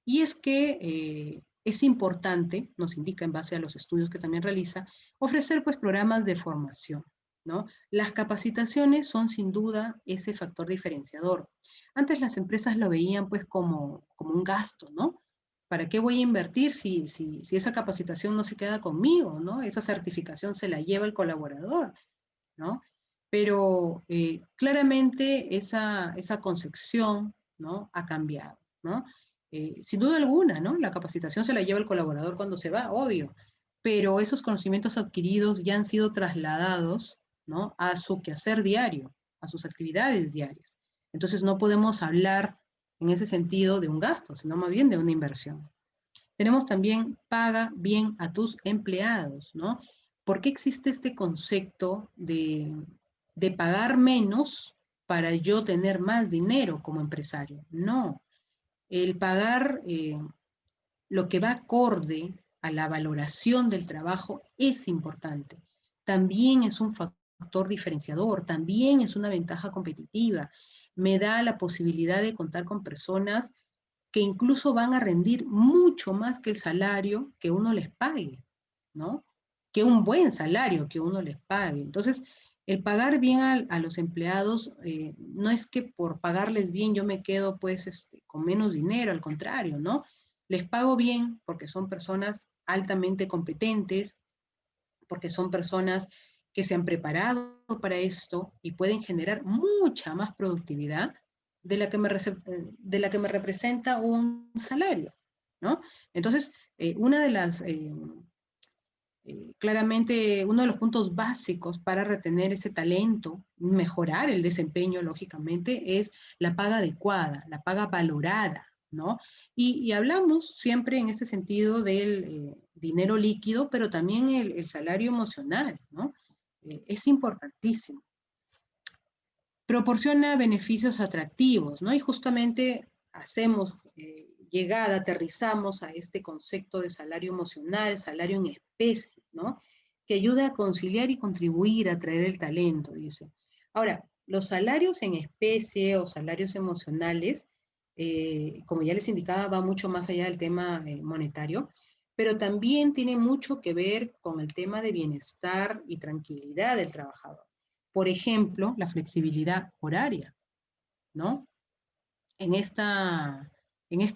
Y es que es importante, nos indica en base a los estudios que también realiza, ofrecer pues programas de formación, ¿no? Las capacitaciones son sin duda ese factor diferenciador. Antes las empresas lo veían pues como un gasto, ¿no? ¿Para qué voy a invertir si esa capacitación no se queda conmigo, ¿no? Esa certificación se la lleva el colaborador, ¿no? Pero claramente esa concepción, ¿no? Ha cambiado, ¿no? Sin duda alguna, ¿no? La capacitación se la lleva el colaborador cuando se va, obvio, pero esos conocimientos adquiridos ya han sido trasladados, ¿no? A su quehacer diario, a sus actividades diarias. Entonces no podemos hablar en ese sentido de un gasto, sino más bien de una inversión. Tenemos también paga bien a tus empleados, ¿no? ¿Por qué existe este concepto de pagar menos para yo tener más dinero como empresario? No, el pagar lo que va acorde a la valoración del trabajo es importante. También es un factor diferenciador, también es una ventaja competitiva. Me da la posibilidad de contar con personas que incluso van a rendir mucho más que el salario que uno les pague, ¿no? Que un buen salario que uno les pague. Entonces, el pagar bien a los empleados no es que por pagarles bien yo me quedo pues con menos dinero, al contrario, ¿no? Les pago bien porque son personas altamente competentes, porque son personas que se han preparado para esto y pueden generar mucha más productividad de la que me representa un salario, ¿no? Entonces, una de las, claramente, uno de los puntos básicos para retener ese talento, mejorar el desempeño, lógicamente, es la paga adecuada, la paga valorada, ¿no? Y hablamos siempre en este sentido del dinero líquido, pero también el salario emocional, ¿no? Es importantísimo. Proporciona beneficios atractivos, ¿no? Y justamente hacemos aterrizamos a este concepto de salario emocional, salario en especie, ¿no? Que ayuda a conciliar y contribuir a atraer el talento, dice. Ahora, los salarios en especie o salarios emocionales, como ya les indicaba, va mucho más allá del tema monetario, pero también tiene mucho que ver con el tema de bienestar y tranquilidad del trabajador. Por ejemplo, la flexibilidad horaria, ¿no? En esta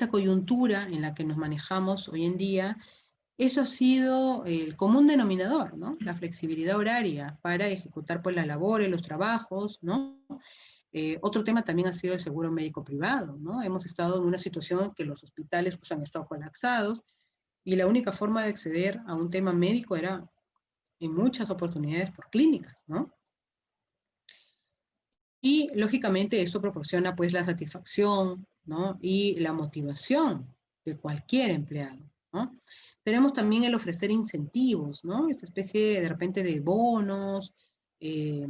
coyuntura en la que nos manejamos hoy en día, eso ha sido el común denominador, ¿no? La flexibilidad horaria para ejecutar pues las labores, los trabajos, ¿no? Otro tema también ha sido el seguro médico privado, ¿no? Hemos estado en una situación en que los hospitales pues, han estado colapsados y la única forma de acceder a un tema médico era en muchas oportunidades por clínicas, ¿no? Y lógicamente esto proporciona pues la satisfacción, ¿no? Y la motivación de cualquier empleado, ¿no? Tenemos también el ofrecer incentivos, ¿no? Esta especie de repente de bonos. eh,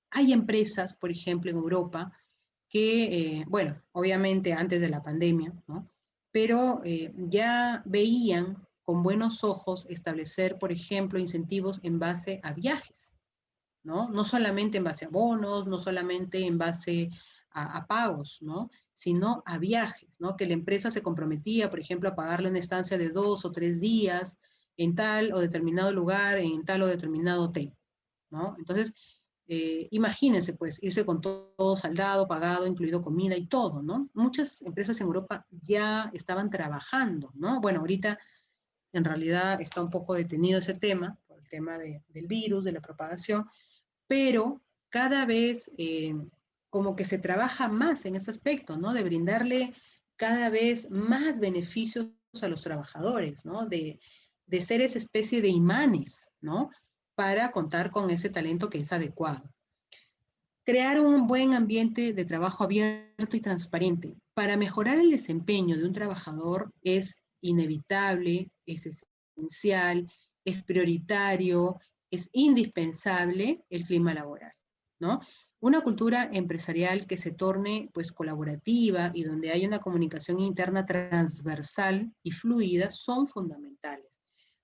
Hay empresas, por ejemplo, en Europa, que, bueno, obviamente antes de la pandemia, ¿no? Pero ya veían con buenos ojos establecer, por ejemplo, incentivos en base a viajes, ¿no? No solamente en base a bonos, no solamente en base a pagos, ¿no? Sino a viajes, ¿no? Que la empresa se comprometía, por ejemplo, a pagarle una estancia de 2 o 3 días en tal o determinado lugar, en tal o determinado hotel, ¿no? Entonces, imagínense, pues, irse con todo saldado, pagado, incluido comida y todo, ¿no? Muchas empresas en Europa ya estaban trabajando, ¿no? Bueno, ahorita en realidad está un poco detenido ese tema, por el tema del virus, de la propagación, pero cada vez como que se trabaja más en ese aspecto, ¿no? De brindarle cada vez más beneficios a los trabajadores, ¿no? De ser esa especie de imanes, ¿no? Para contar con ese talento que es adecuado. Crear un buen ambiente de trabajo abierto y transparente. Para mejorar el desempeño de un trabajador es inevitable, es esencial, es prioritario, es indispensable el clima laboral, ¿no? Una cultura empresarial que se torne pues colaborativa y donde haya una comunicación interna transversal y fluida son fundamentales.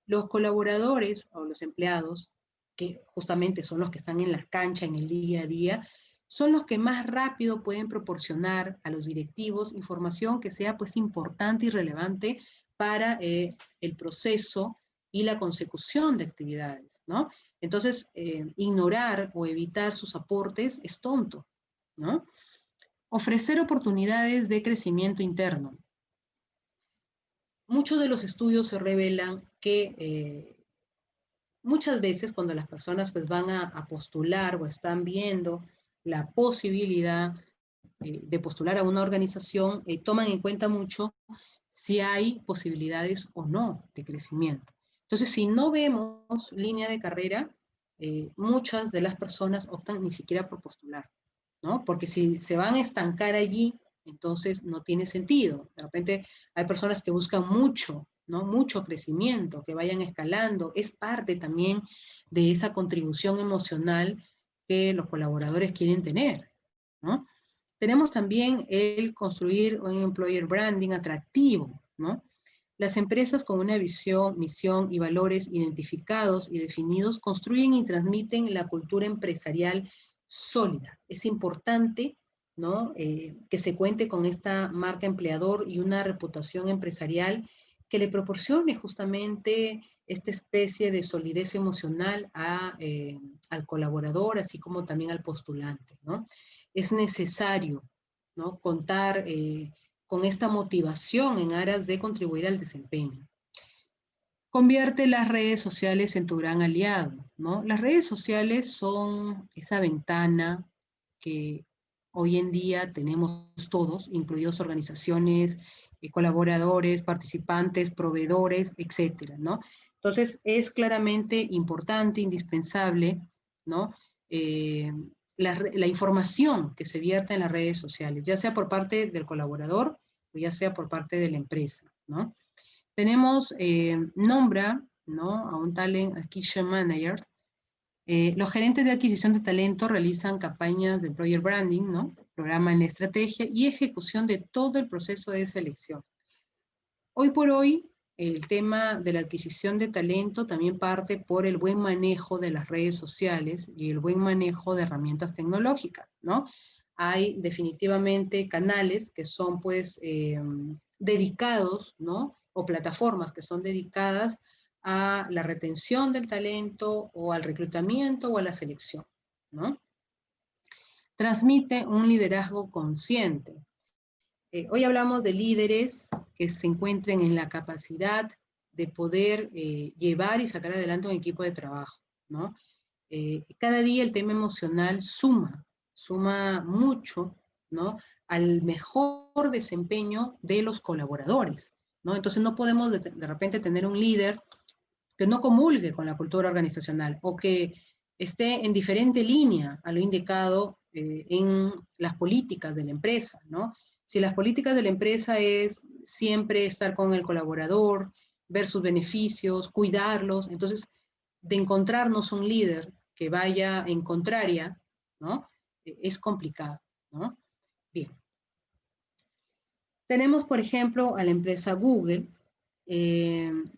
Los colaboradores o los empleados, que justamente son los que están en la cancha en el día a día, son los que más rápido pueden proporcionar a los directivos información que sea pues importante y relevante para el proceso y la consecución de actividades, ¿no? Entonces, ignorar o evitar sus aportes es tonto, ¿no? Ofrecer oportunidades de crecimiento interno. Muchos de los estudios se revelan que muchas veces cuando las personas pues van a postular o están viendo la posibilidad de postular a una organización, toman en cuenta mucho si hay posibilidades o no de crecimiento. Entonces, si no vemos línea de carrera, muchas de las personas optan ni siquiera por postular, ¿no? Porque si se van a estancar allí, entonces no tiene sentido. De repente hay personas que buscan mucho, ¿no? Mucho crecimiento, que vayan escalando. Es parte también de esa contribución emocional que los colaboradores quieren tener, ¿no? Tenemos también el construir un employer branding atractivo, ¿no? Las empresas con una visión, misión y valores identificados y definidos construyen y transmiten la cultura empresarial sólida. Es importante, ¿no? Que se cuente con esta marca empleador y una reputación empresarial que le proporcione justamente esta especie de solidez emocional al colaborador, así como también al postulante, ¿no? Es necesario, ¿no? Contar con esta motivación en aras de contribuir al desempeño. Convierte las redes sociales en tu gran aliado, ¿no? Las redes sociales son esa ventana que hoy en día tenemos todos, incluidos organizaciones, colaboradores, participantes, proveedores, etcétera, ¿no? Entonces, es claramente importante, indispensable, ¿no? La información que se vierta en las redes sociales, ya sea por parte del colaborador o ya sea por parte de la empresa, ¿no? Tenemos, nombra, ¿no? A un Talent Acquisition Manager Los gerentes de adquisición de talento realizan campañas de employer branding, ¿no? Programan la estrategia y ejecución de todo el proceso de selección. Hoy por hoy, el tema de la adquisición de talento también parte por el buen manejo de las redes sociales y el buen manejo de herramientas tecnológicas, ¿no? Hay definitivamente canales que son, pues, dedicados, ¿no? O plataformas que son dedicadas a la retención del talento o al reclutamiento o a la selección, ¿no? Transmite un liderazgo consciente. Hoy hablamos de líderes que se encuentren en la capacidad de poder llevar y sacar adelante un equipo de trabajo, ¿no? Cada día el tema emocional suma mucho, ¿no? Al mejor desempeño de los colaboradores, ¿no? Entonces no podemos de repente tener un líder que no comulgue con la cultura organizacional o que esté en diferente línea a lo indicado en las políticas de la empresa, ¿no? Si las políticas de la empresa es siempre estar con el colaborador, ver sus beneficios, cuidarlos, entonces de encontrarnos un líder que vaya en contraria, ¿no? Es complicado, ¿no? Bien. Tenemos, por ejemplo, a la empresa Google.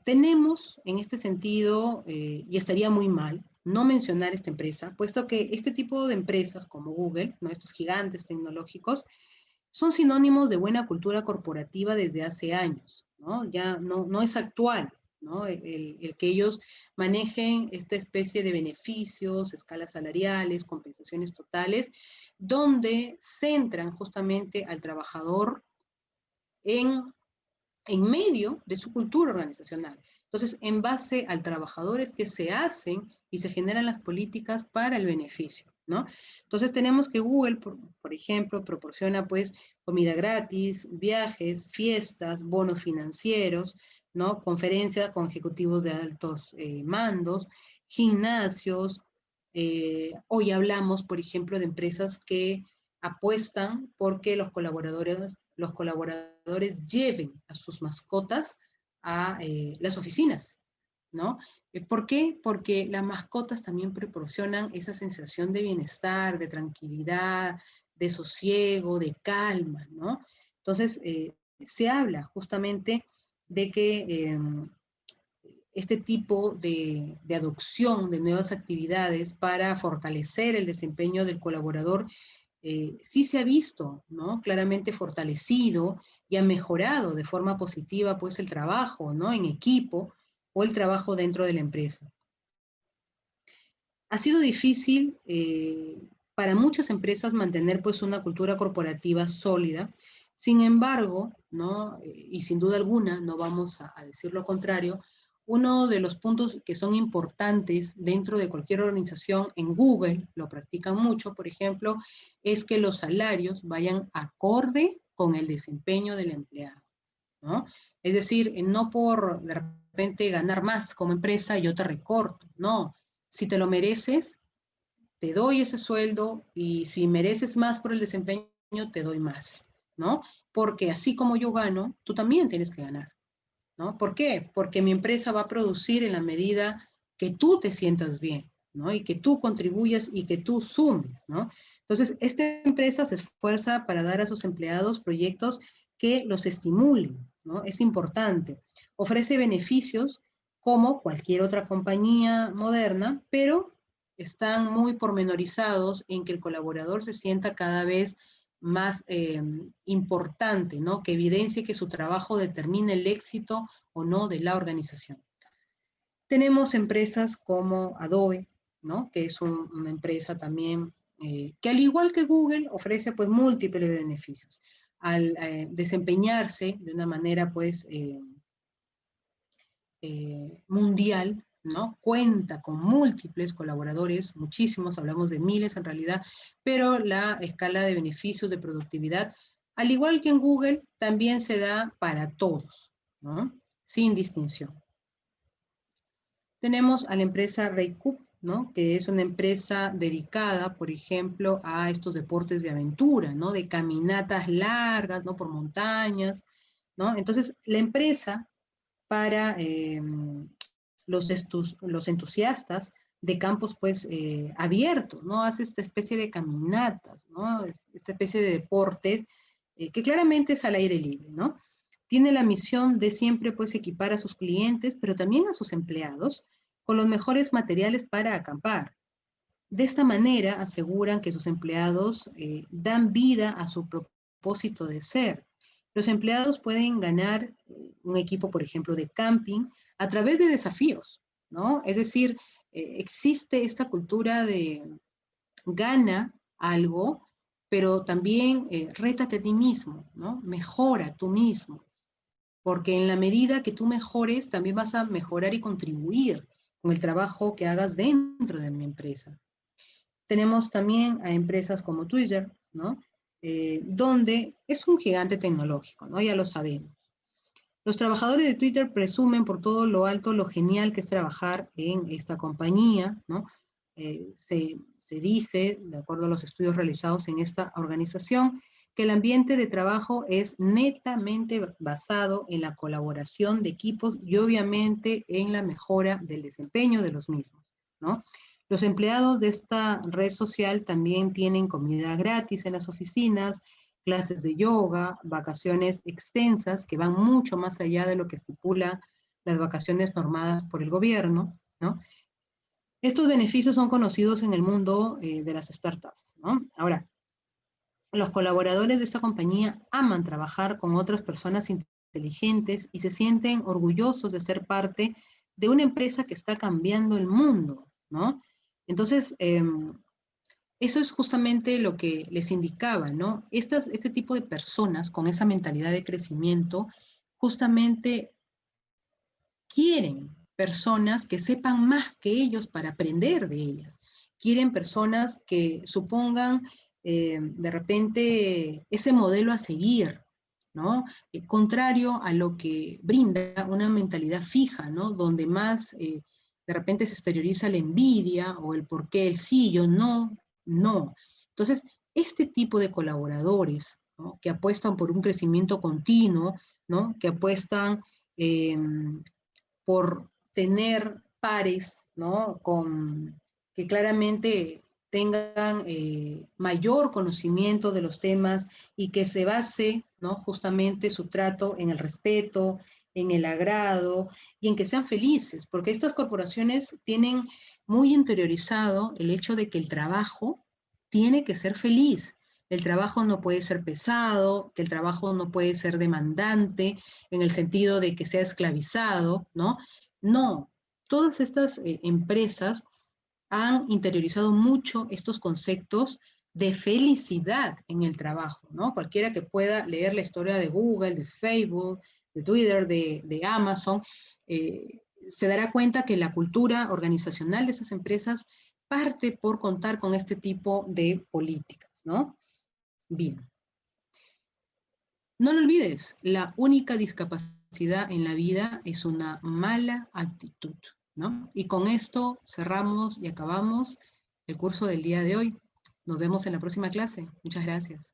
Tenemos, en este sentido, y estaría muy mal, no mencionar esta empresa, puesto que este tipo de empresas como Google, ¿no? Estos gigantes tecnológicos, son sinónimos de buena cultura corporativa desde hace años, ¿no? Ya no es actual, ¿no? El que ellos manejen esta especie de beneficios, escalas salariales, compensaciones totales, donde centran justamente al trabajador en, en medio de su cultura organizacional. Entonces, en base al trabajador es que se hacen y se generan las políticas para el beneficio, ¿no? Entonces tenemos que Google, por ejemplo, proporciona pues comida gratis, viajes, fiestas, bonos financieros, ¿no? Conferencias con ejecutivos de altos mandos, gimnasios. Hoy hablamos, por ejemplo, de empresas que apuestan porque los colaboradores lleven a sus mascotas a las oficinas, ¿no? ¿Por qué? Porque las mascotas también proporcionan esa sensación de bienestar, de tranquilidad, de sosiego, de calma, ¿no? Entonces, se habla justamente de que este tipo de adopción de nuevas actividades para fortalecer el desempeño del colaborador sí se ha visto, ¿no? Claramente fortalecido y ha mejorado de forma positiva pues el trabajo, ¿no? En equipo o el trabajo dentro de la empresa. Ha sido difícil para muchas empresas mantener pues una cultura corporativa sólida. Sin embargo, ¿no? Y sin duda alguna, no vamos a decir lo contrario, uno de los puntos que son importantes dentro de cualquier organización, en Google lo practican mucho, por ejemplo, es que los salarios vayan acorde con el desempeño del empleado, ¿no? Es decir, no por de repente ganar más como empresa yo te recorto, no. Si te lo mereces, te doy ese sueldo y si mereces más por el desempeño, te doy más, ¿no? Porque así como yo gano, tú también tienes que ganar, ¿no? ¿Por qué? Porque mi empresa va a producir en la medida que tú te sientas bien, ¿no? Y que tú contribuyas y que tú sumes, ¿no? Entonces, esta empresa se esfuerza para dar a sus empleados proyectos que los estimulen, ¿no? Es importante. Ofrece beneficios como cualquier otra compañía moderna, pero están muy pormenorizados en que el colaborador se sienta cada vez más importante, ¿no? Que evidencie que su trabajo determina el éxito o no de la organización. Tenemos empresas como Adobe, ¿no? Que es una empresa también que al igual que Google ofrece pues múltiples beneficios. Al desempeñarse de una manera pues mundial, ¿no? Cuenta con múltiples colaboradores, muchísimos, hablamos de miles en realidad, pero la escala de beneficios de productividad, al igual que en Google, también se da para todos, ¿no? Sin distinción. Tenemos a la empresa Raycup, ¿no? Que es una empresa dedicada, por ejemplo, a estos deportes de aventura, ¿no? De caminatas largas, ¿no? Por montañas, ¿no? Entonces, la empresa para los entusiastas de campos pues abiertos, ¿no? Hace esta especie de caminatas, ¿no? Esta especie de deporte que claramente es al aire libre, ¿no? Tiene la misión de siempre pues equipar a sus clientes, pero también a sus empleados, con los mejores materiales para acampar. De esta manera aseguran que sus empleados dan vida a su propósito de ser. Los empleados pueden ganar un equipo, por ejemplo, de camping a través de desafíos, ¿no? Es decir, existe esta cultura de gana algo, pero también rétate a ti mismo, ¿no? Mejora tú mismo, porque en la medida que tú mejores, también vas a mejorar y contribuir con el trabajo que hagas dentro de mi empresa. Tenemos también a empresas como Twitter, ¿no? Donde es un gigante tecnológico, ¿no? Ya lo sabemos. Los trabajadores de Twitter presumen por todo lo alto lo genial que es trabajar en esta compañía, ¿no? Se dice, de acuerdo a los estudios realizados en esta organización, que el ambiente de trabajo es netamente basado en la colaboración de equipos y obviamente en la mejora del desempeño de los mismos, ¿no? Los empleados de esta red social también tienen comida gratis en las oficinas, clases de yoga, vacaciones extensas que van mucho más allá de lo que estipula las vacaciones normadas por el gobierno, ¿no? Estos beneficios son conocidos en el mundo de las startups, ¿no? Ahora, los colaboradores de esta compañía aman trabajar con otras personas inteligentes y se sienten orgullosos de ser parte de una empresa que está cambiando el mundo, ¿no? Entonces, eso es justamente lo que les indicaba, ¿no? Este tipo de personas con esa mentalidad de crecimiento justamente quieren personas que sepan más que ellos para aprender de ellas. Quieren personas que supongan de repente ese modelo a seguir, ¿no? Contrario a lo que brinda una mentalidad fija, ¿no? Donde más de repente se exterioriza la envidia o el por qué el sí, yo no, no. Entonces, este tipo de colaboradores, ¿no? Que apuestan por un crecimiento continuo, ¿no? Que apuestan por tener pares, ¿no? Que claramente tengan mayor conocimiento de los temas y que se base, ¿no? Justamente su trato en el respeto, en el agrado y en que sean felices, porque estas corporaciones tienen muy interiorizado el hecho de que el trabajo tiene que ser feliz. El trabajo no puede ser pesado, que el trabajo no puede ser demandante en el sentido de que sea esclavizado, ¿no? No, todas estas empresas han interiorizado mucho estos conceptos de felicidad en el trabajo, ¿no? Cualquiera que pueda leer la historia de Google, de Facebook, de Twitter, de Amazon, se dará cuenta que la cultura organizacional de esas empresas parte por contar con este tipo de políticas, ¿no? Bien. No lo olvides, la única discapacidad en la vida es una mala actitud, ¿no? Y con esto cerramos y acabamos el curso del día de hoy. Nos vemos en la próxima clase. Muchas gracias.